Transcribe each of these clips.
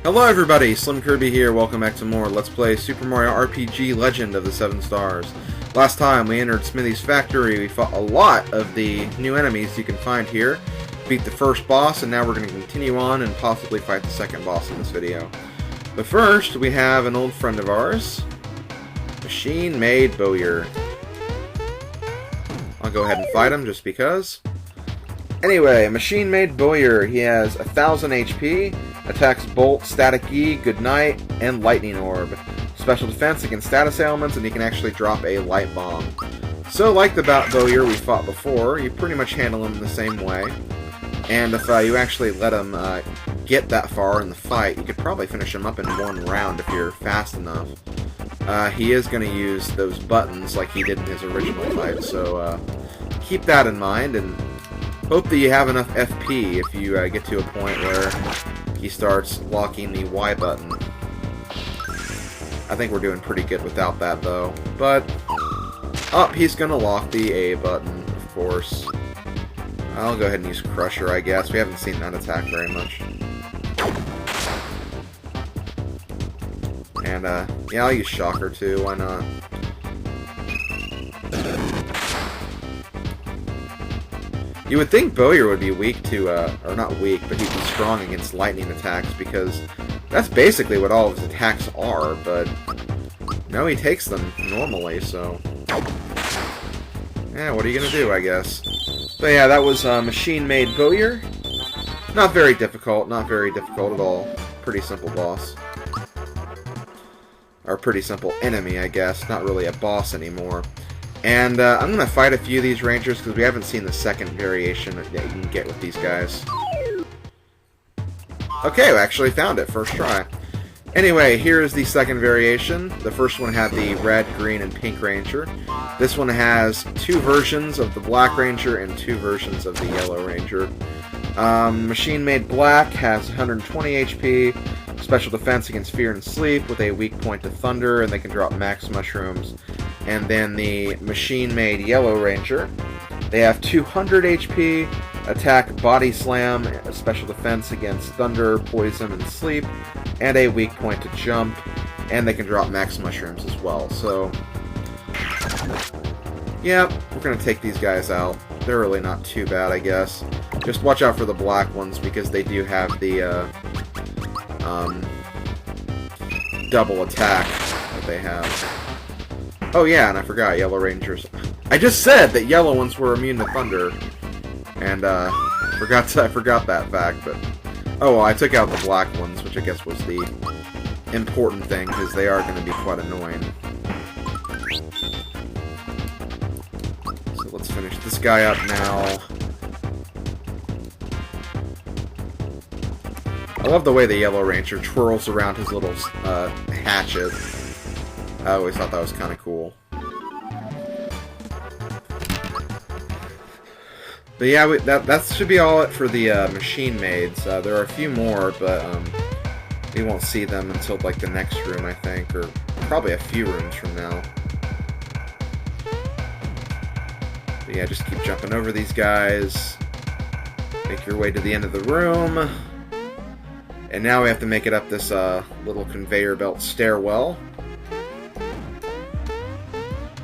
Hello everybody, SlimKirby here, welcome back to more Let's Play Super Mario RPG Legend of the 7 Stars. Last time we entered Smithy's factory, we fought a lot of the new enemies you can find here, beat the first boss, and now we're going to continue on and possibly fight the second boss in this video. But first, we have an old friend of ours, Machine-Made Bowyer. I'll go ahead and fight him just because. Anyway, Machine-Made Bowyer, he has 1000 HP, attacks Bolt, Static E, Goodnight, and Lightning Orb. Special defense against status ailments, and he can actually drop a Light Bomb. So like the Bowyer we fought before, you pretty much handle him the same way. And if you actually let him get that far in the fight, you could probably finish him up in one round if you're fast enough. He is going to use those buttons like he did in his original fight, so keep that in mind, and hope that you have enough FP if you get to a point where he starts locking the Y button. I think we're doing pretty good without that, though. But, he's going to lock the A button, of course. I'll go ahead and use Crusher, I guess. We haven't seen that attack very much. And, yeah, I'll use Shocker, too. Why not? You would think Bowyer would be weak to, or not weak, but he'd be strong against lightning attacks, because that's basically what all of his attacks are, but no, he takes them normally, so yeah, what are you gonna do, I guess. So yeah, that was Machine-Made Bowyer. Not very difficult at all. Pretty simple boss. Or pretty simple enemy, I guess. Not really a boss anymore. And I'm going to fight a few of these rangers because we haven't seen the second variation that you can get with these guys. Okay, we actually found it, first try. Anyway, here's the second variation. The first one had the red, green, and pink ranger. This one has two versions of the black ranger and two versions of the yellow ranger. Machine-Made Black has 120 HP, special defense against fear and sleep with a weak point to thunder, and they can drop max mushrooms. And then the Machine-Made Yellow Ranger, they have 200 HP, attack body slam, special defense against thunder, poison, and sleep, and a weak point to jump, and they can drop max mushrooms as well. So, yeah, we're going to take these guys out. They're really not too bad, I guess. Just watch out for the black ones, because they do have the double attack that they have. Oh yeah, and I forgot, Yellow Rangers. I just said that yellow ones were immune to thunder, and I forgot that fact. But oh well, I took out the black ones, which I guess was the important thing, because they are going to be quite annoying. So let's finish this guy up now. I love the way the Yellow Ranger twirls around his little hatchet. I always thought that was kind of cool. But yeah, that should be all it for the Machine-Mades. There are a few more, but we won't see them until like the next room, I think, or probably a few rooms from now. But yeah, just keep jumping over these guys. Make your way to the end of the room. And now we have to make it up this little conveyor belt stairwell.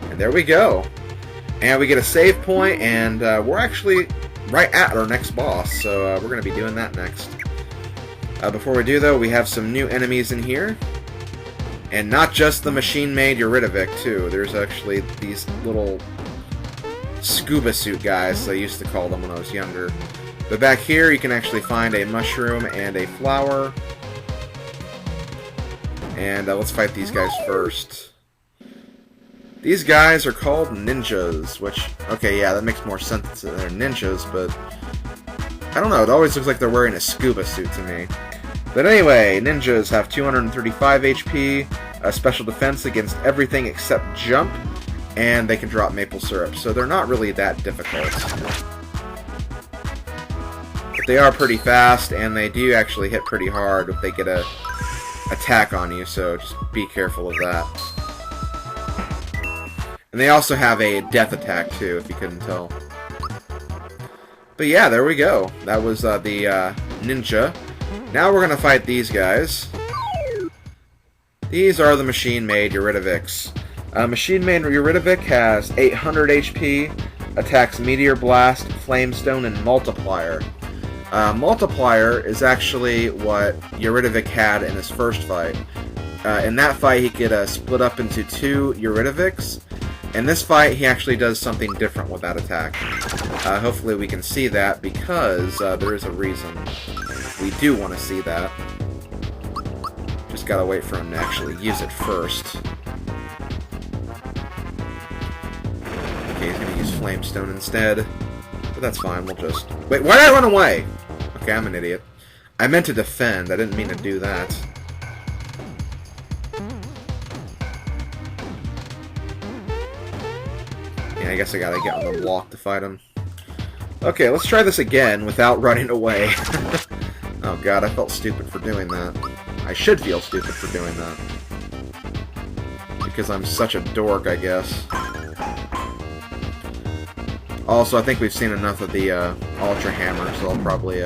And there we go. And we get a save point, and we're actually right at our next boss, so we're going to be doing that next. Before we do, though, we have some new enemies in here. And not just the Machine-Made Yarovich, too. There's actually these little scuba suit guys, I used to call them when I was younger. But back here, you can actually find a mushroom and a flower. And let's fight these guys first. These guys are called ninjas, which, okay, yeah, that makes more sense that they're ninjas, but I don't know, it always looks like they're wearing a scuba suit to me. But anyway, ninjas have 235 HP, a special defense against everything except jump, and they can drop maple syrup, so they're not really that difficult. But they are pretty fast, and they do actually hit pretty hard if they get a attack on you, so just be careful of that. And they also have a death attack, too, if you couldn't tell. But yeah, there we go. That was the ninja. Now we're going to fight these guys. These are the machine-made Yarovichs. Machine-made Yarovich has 800 HP, attacks Meteor Blast, Flamestone, and Multiplier. Multiplier is actually what Yarovich had in his first fight. In that fight, he could split up into 2 Yarovichs. In this fight, he actually does something different with that attack. Hopefully we can see that, because there is a reason we do want to see that. Just gotta wait for him to actually use it first. Okay, he's gonna use Flamestone instead. But that's fine, we'll just... Wait, why did I run away? Okay, I'm an idiot. I meant to defend, I didn't mean to do that. Yeah, I guess I gotta get on the block to fight him. Okay, let's try this again without running away. Oh god, I felt stupid for doing that. I should feel stupid for doing that. Because I'm such a dork, I guess. Also, I think we've seen enough of the Ultra Hammer, so I'll probably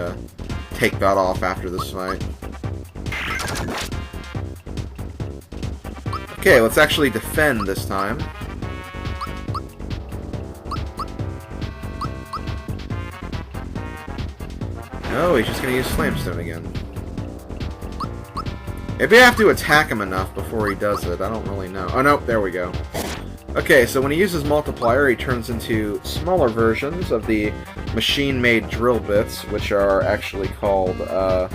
take that off after this fight. Okay, let's actually defend this time. No, he's just going to use Flamestone again. Maybe I have to attack him enough before he does it. I don't really know. Oh, no, there we go. Okay, so when he uses Multiplier, he turns into smaller versions of the machine-made drill bits, which are actually called, well,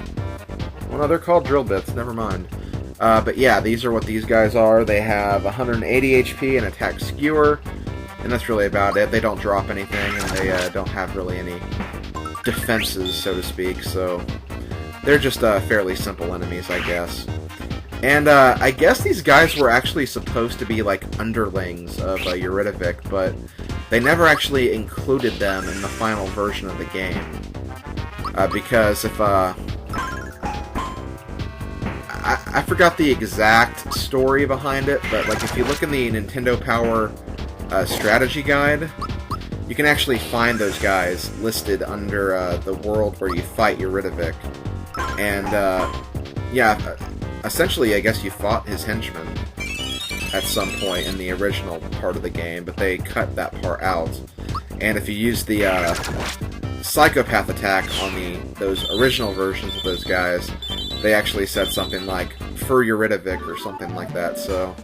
no, they're called drill bits, never mind. But yeah, these are what these guys are. They have 180 HP and attack skewer, and that's really about it. They don't drop anything, and they don't have really any defenses, so to speak, so they're just fairly simple enemies, I guess. And I guess these guys were actually supposed to be like underlings of Yarovich, but they never actually included them in the final version of the game. Because if I forgot the exact story behind it, but like if you look in the Nintendo Power strategy guide, you can actually find those guys listed under the world where you fight Yarovich. And yeah, essentially, I guess you fought his henchmen at some point in the original part of the game, but they cut that part out. And if you use the Psychopath attack on those original versions of those guys, they actually said something like, for Yarovich, or something like that, so...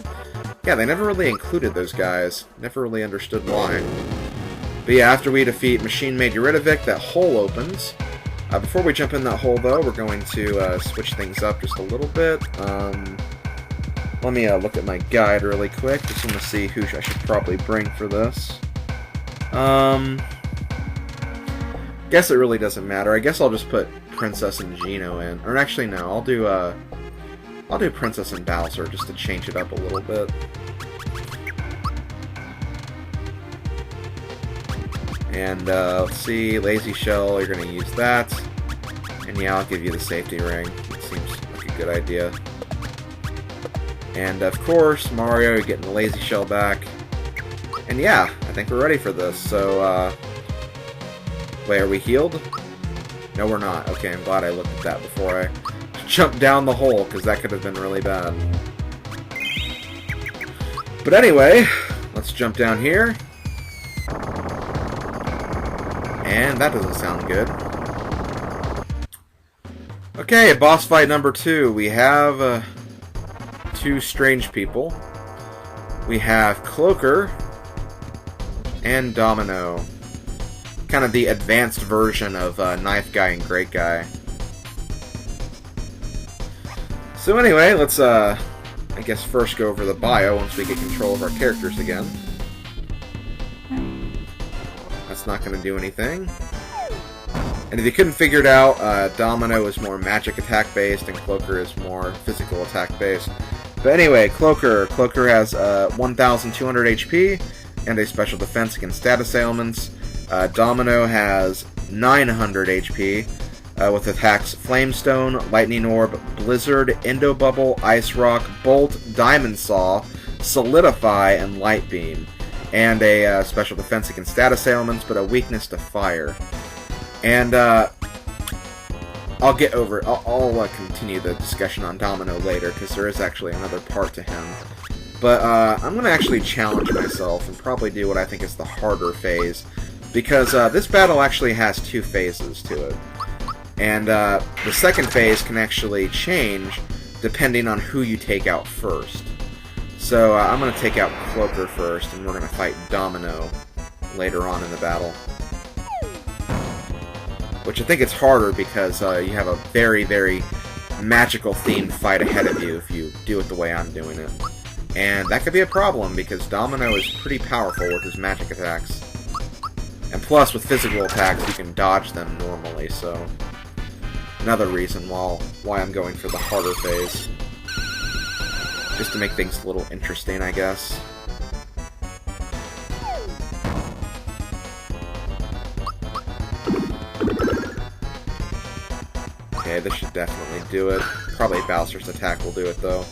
Yeah, they never really included those guys. Never really understood why. But yeah, after we defeat Machine-Made Yarovich, that hole opens. Before we jump in that hole, though, we're going to switch things up just a little bit. Let me look at my guide really quick. Just want to see who I should probably bring for this. Guess it really doesn't matter. I guess I'll just put Princess and Geno in. Or actually, no. I'll do Princess and Bowser just to change it up a little bit. And let's see, Lazy Shell, you're going to use that. And yeah, I'll give you the safety ring. It seems like a good idea. And of course, Mario, you're getting the Lazy Shell back. And yeah, I think we're ready for this. So, wait, are we healed? No, we're not. Okay, I'm glad I looked at that before I jumped down the hole, because that could have been really bad. But anyway, let's jump down here. And that doesn't sound good. Okay, boss fight number 2. We have two strange people. We have Cloaker and Domino. Kind of the advanced version of Knife Guy and Great Guy. So anyway, let's I guess first go over the bio once we get control of our characters again. That's not going to do anything. And if you couldn't figure it out, Domino is more magic attack based and Cloaker is more physical attack based. But anyway, Cloaker has 1,200 HP and a special defense against status ailments. Domino has 900 HP with attacks Flamestone, Lightning Orb, Blizzard, Endo Bubble, Ice Rock, Bolt, Diamond Saw, Solidify, and Light Beam. And a special defense against status ailments, but a weakness to fire. And I'll get over it. I'll continue the discussion on Domino later, because there is actually another part to him. But I'm going to actually challenge myself and probably do what I think is the harder phase, because this battle actually has 2 phases to it. And the second phase can actually change depending on who you take out first. So I'm going to take out Cloaker first, and we're going to fight Domino later on in the battle. Which I think it's harder because you have a very, very magical themed fight ahead of you if you do it the way I'm doing it. And that could be a problem because Domino is pretty powerful with his magic attacks. And plus, with physical attacks, you can dodge them normally, so... Another reason why I'm going for the harder phase. Just to make things a little interesting, I guess. Okay, this should definitely do it. Probably Bowser's attack will do it, though.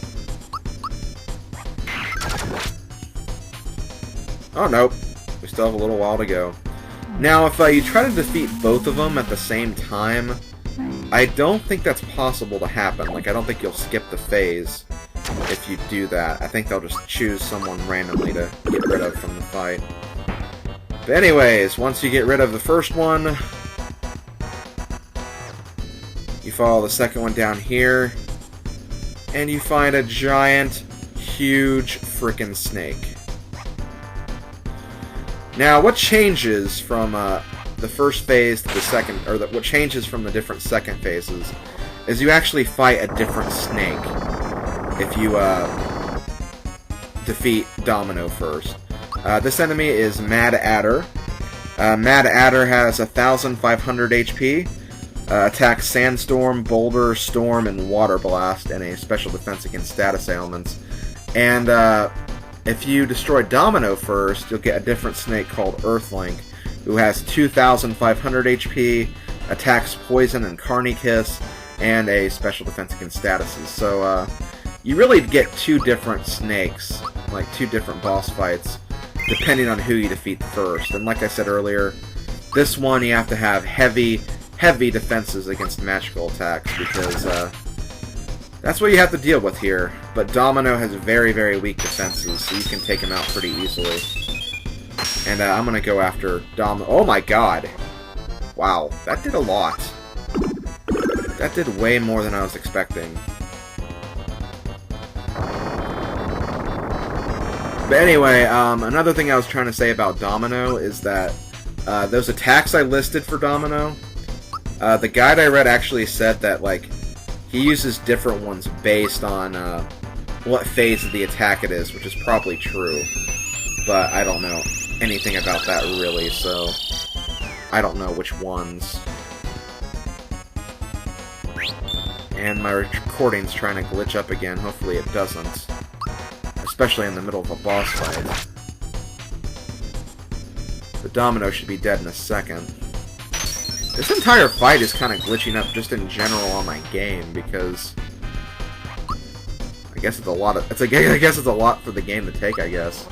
Oh, nope. We still have a little while to go. Now, if you try to defeat both of them at the same time, I don't think that's possible to happen. Like, I don't think you'll skip the phase if you do that. I think they'll just choose someone randomly to get rid of from the fight. But anyways, once you get rid of the first one, you follow the second one down here, and you find a giant, huge frickin' snake. Now, what changes from the first phase to the second, or what changes from the different second phases, is you actually fight a different snake if you defeat Domino first. This enemy is Mad Adder. Mad Adder has 1,500 HP, attacks Sandstorm, Boulder, Storm, and Water Blast, and a special defense against status ailments. And if you destroy Domino first, you'll get a different snake called Earthlink, who has 2,500 HP, attacks Poison and Carny Kiss, and a special defense against statuses. So, you really get 2 different snakes, like 2 different boss fights, depending on who you defeat first. And like I said earlier, this one you have to have heavy defenses against magical attacks, because that's what you have to deal with here. But Domino has very, very weak defenses, so you can take him out pretty easily. And I'm going to go after Domino. Oh my god! Wow, that did a lot. That did way more than I was expecting. But anyway, another thing I was trying to say about Domino is that those attacks I listed for Domino, the guide I read actually said that, like, he uses different ones based on what phase of the attack it is, which is probably true. But I don't know anything about that really, so I don't know which ones. And my recording's trying to glitch up again. Hopefully it doesn't. Especially in the middle of a boss fight. The Domino should be dead in a second. This entire fight is kind of glitching up just in general on my game, because I guess it's a lot of I guess it's a lot for the game to take, I guess.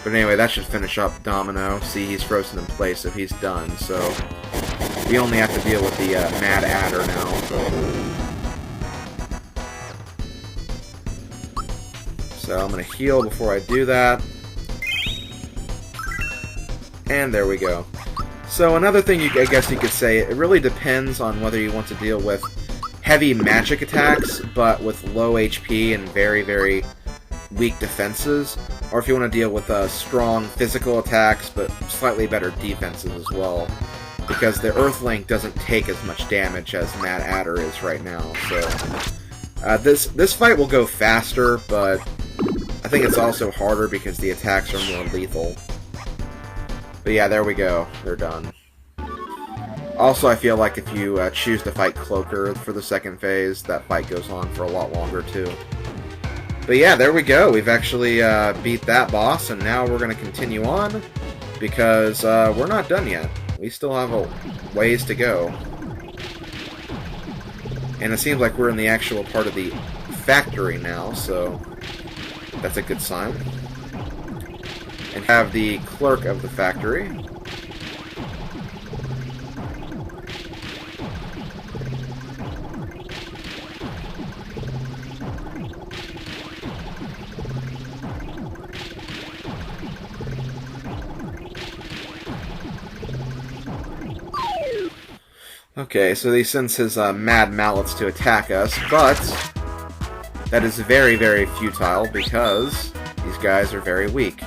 But anyway, that should finish up Domino. See, he's frozen in place, so he's done. So we only have to deal with the Mad Adder now. So I'm going to heal before I do that. And there we go. So another thing I guess you could say, it really depends on whether you want to deal with heavy magic attacks, but with low HP and very, very weak defenses, or if you want to deal with strong physical attacks, but slightly better defenses as well. Because the Earthlink doesn't take as much damage as Mad Adder is right now, so... this fight will go faster, but I think it's also harder because the attacks are more lethal. But yeah, there we go. They're done. Also, I feel like if you choose to fight Cloaker for the second phase, that fight goes on for a lot longer, too. But yeah, there we go. We've actually beat that boss, and now we're going to continue on, because we're not done yet. We still have a ways to go. And it seems like we're in the actual part of the factory now, so that's a good sign. And have the clerk of the factory. Okay, so he sends his mad mallets to attack us, but that is very, very futile because these guys are very weak.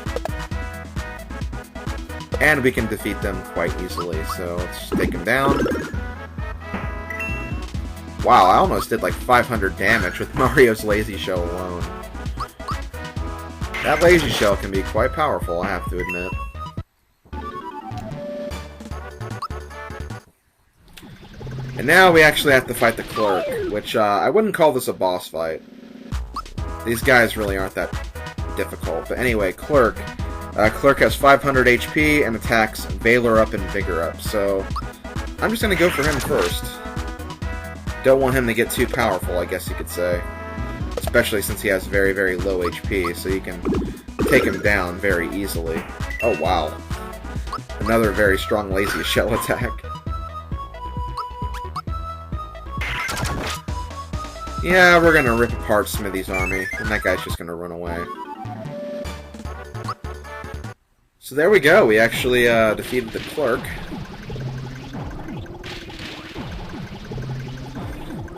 And we can defeat them quite easily, so let's just take them down. Wow, I almost did like 500 damage with Mario's Lazy Shell alone. That Lazy Shell can be quite powerful, I have to admit. And now we actually have to fight the Clerk, which I wouldn't call this a boss fight. These guys really aren't that difficult. But anyway, Clerk. Clerk has 500 HP and attacks Valor up and Vigor up, so I'm just going to go for him first. Don't want him to get too powerful, I guess you could say. Especially since he has very, very low HP, so you can take him down very easily. Oh, wow. Another very strong Lazy Shell attack. Yeah, we're gonna rip apart Smithy's army, and that guy's just gonna run away. So there we go, we actually defeated the Clerk.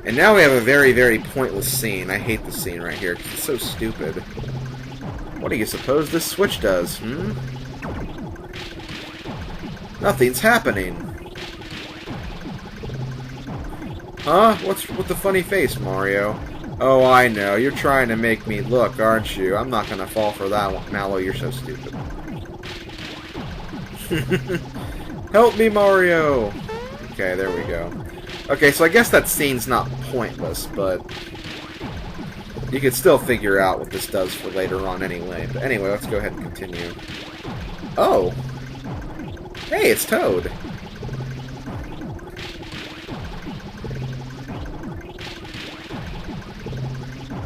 And now we have a very, very pointless scene. I hate this scene right here, because it's so stupid. What do you suppose this switch does, Nothing's happening. Huh? What's with the funny face, Mario? Oh, I know. You're trying to make me look, aren't you? I'm not gonna fall for that one. Mallow, you're so stupid. Help me, Mario! Okay, there we go. Okay, so I guess that scene's not pointless, but you could still figure out what this does for later on anyway. But anyway, let's go ahead and continue. Oh! Hey, it's Toad!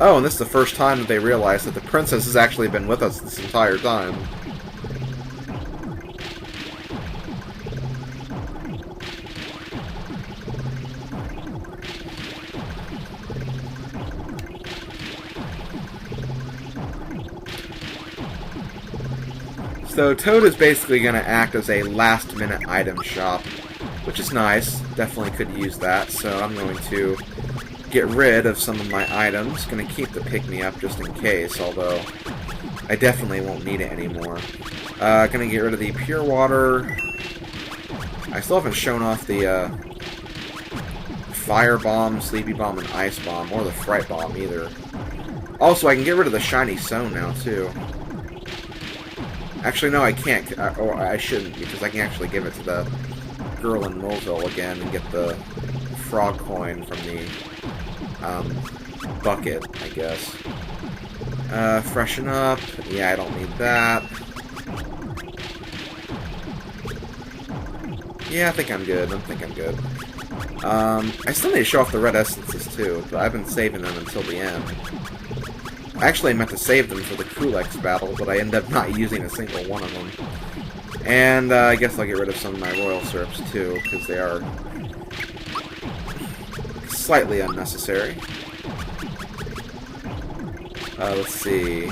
Oh, and this is the first time that they realize that the princess has actually been with us this entire time. So Toad is basically going to act as a last-minute item shop, which is nice. Definitely could use that, so I'm going to get rid of some of my items. Going to keep the pick-me-up just in case, although I definitely won't need it anymore. Going to get rid of the pure water. I still haven't shown off the fire bomb, sleepy bomb, and ice bomb, or the fright bomb either. Also, I can get rid of the shiny stone now, too. Actually, no, I can't. Or I shouldn't, because I can actually give it to the girl in Millville again and get the frog coin from the bucket, I guess. Freshen up. Yeah, I don't need that. Yeah, I think I'm good. I still need to show off the red essences, too, but I've been saving them until the end. I actually meant to save them for the Kulex battle, but I ended up not using a single one of them. And I guess I'll get rid of some of my royal syrups, too, because they are slightly unnecessary. Let's see.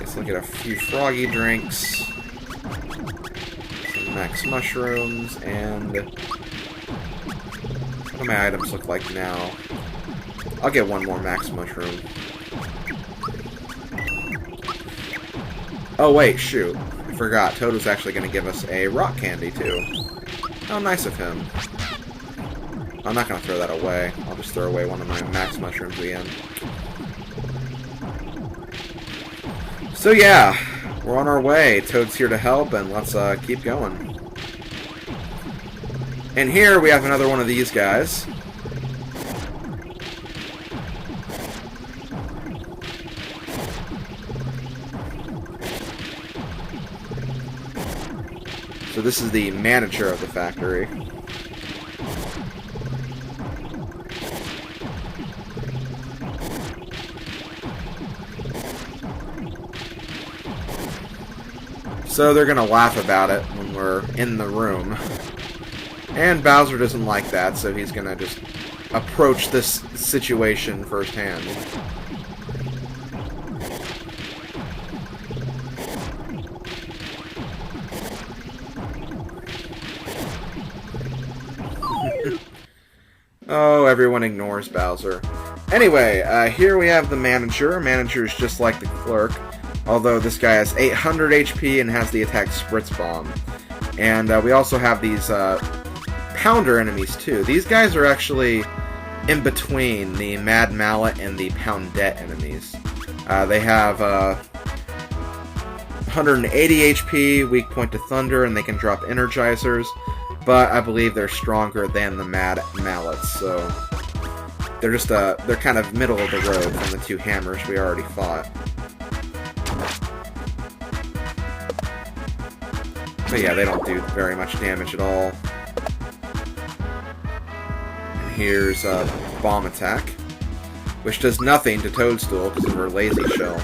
Guess I'll get a few froggy drinks, some max mushrooms, and what do my items look like now? I'll get one more max mushroom. Oh wait, shoot. I forgot. Toad was actually going to give us a rock candy, too. How nice of him. I'm not going to throw that away. I'll just throw away one of my max mushrooms again. So yeah, we're on our way. Toad's here to help, and let's keep going. And here we have another one of these guys. So this is the manager of the factory. So they're gonna laugh about it when we're in the room. And Bowser doesn't like that, so he's gonna just approach this situation firsthand. Oh, everyone ignores Bowser. Anyway, here we have the manager. Manager is just like the clerk, although this guy has 800 HP and has the attack Spritz Bomb. And we also have these Pounder enemies, too. These guys are actually in between the Mad Mallet and the Poundette enemies. They have 180 HP, weak point to Thunder, and they can drop Energizers, but I believe they're stronger than the Mad Mallets, so they're just they're kind of middle of the road from the two hammers we already fought. But yeah, they don't do very much damage at all. And here's a Bomb Attack, which does nothing to Toadstool because of her Lazy Shell.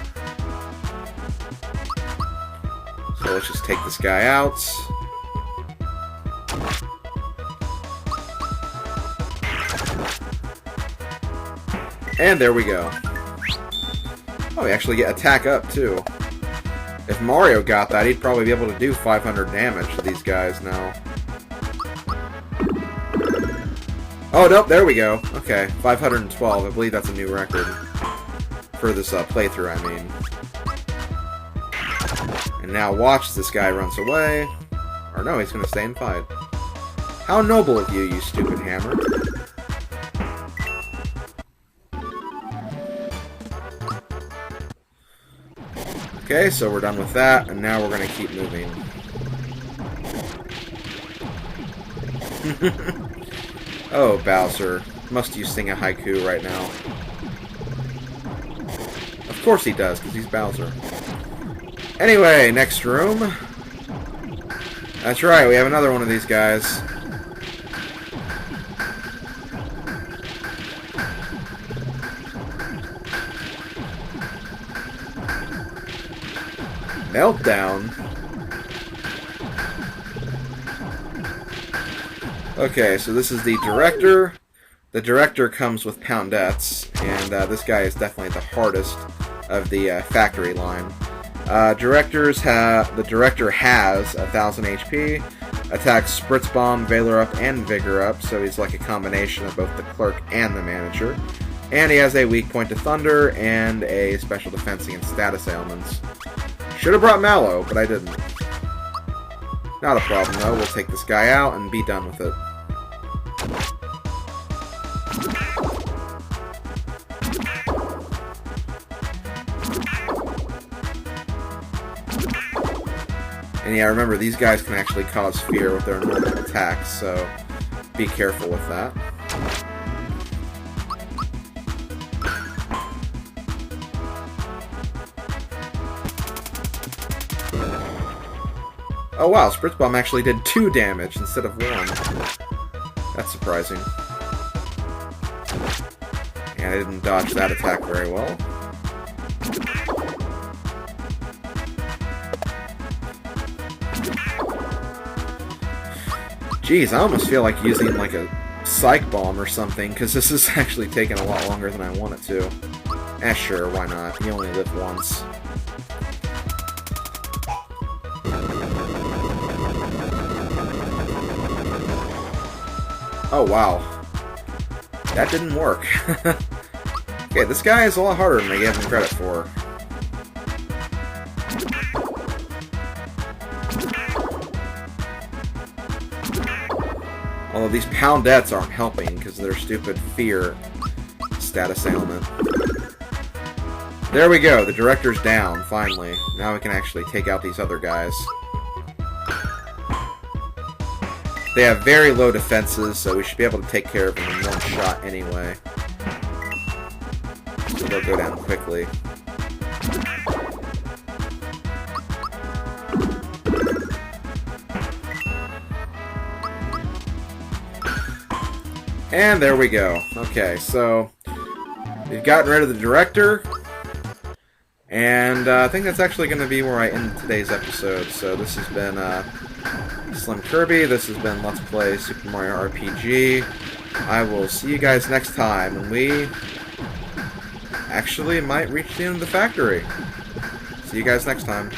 So let's just take this guy out. And there we go. Oh, we actually get attack up, too. If Mario got that, he'd probably be able to do 500 damage to these guys now. Oh, nope, there we go. Okay, 512. I believe that's a new record. For this playthrough, I mean. And now watch as this guy runs away. Or no, he's gonna stay and fight. How noble of you, you stupid hammer. Okay, so we're done with that, and now we're gonna keep moving. Oh, Bowser. Must you sing a haiku right now? Of course he does, because he's Bowser. Anyway, next room. That's right, we have another one of these guys. Meltdown? Okay, so this is the director. The director comes with Poundettes, and this guy is definitely the hardest of the factory line. The director has 1000 HP, attacks Spritz Bomb, Valor Up, and Vigor Up, so he's like a combination of both the clerk and the manager. And he has a weak point to Thunder and a special defense against status ailments. Should have brought Mallow, but I didn't. Not a problem, though. We'll take this guy out and be done with it. And yeah, remember, these guys can actually cause fear with their normal attacks, so be careful with that. Oh wow, Spritz Bomb actually did 2 damage instead of 1. That's surprising. And I didn't dodge that attack very well. Jeez, I almost feel like using like a Psych Bomb or something, because this is actually taking a lot longer than I want it to. Sure, why not? You only live once. Oh, wow. That didn't work. Okay, this guy is a lot harder than I gave him credit for. Although these Poundettes aren't helping because of their stupid fear status ailment. There we go, the director's down, finally. Now we can actually take out these other guys. They have very low defenses, so we should be able to take care of them in one shot anyway. So they'll go down quickly. And there we go. Okay, so we've gotten rid of the director. And I think that's actually going to be where I end today's episode. So this has been SlimKirby. This has been Let's Play Super Mario RPG. I will see you guys next time, and we actually might reach the end of the factory. See you guys next time.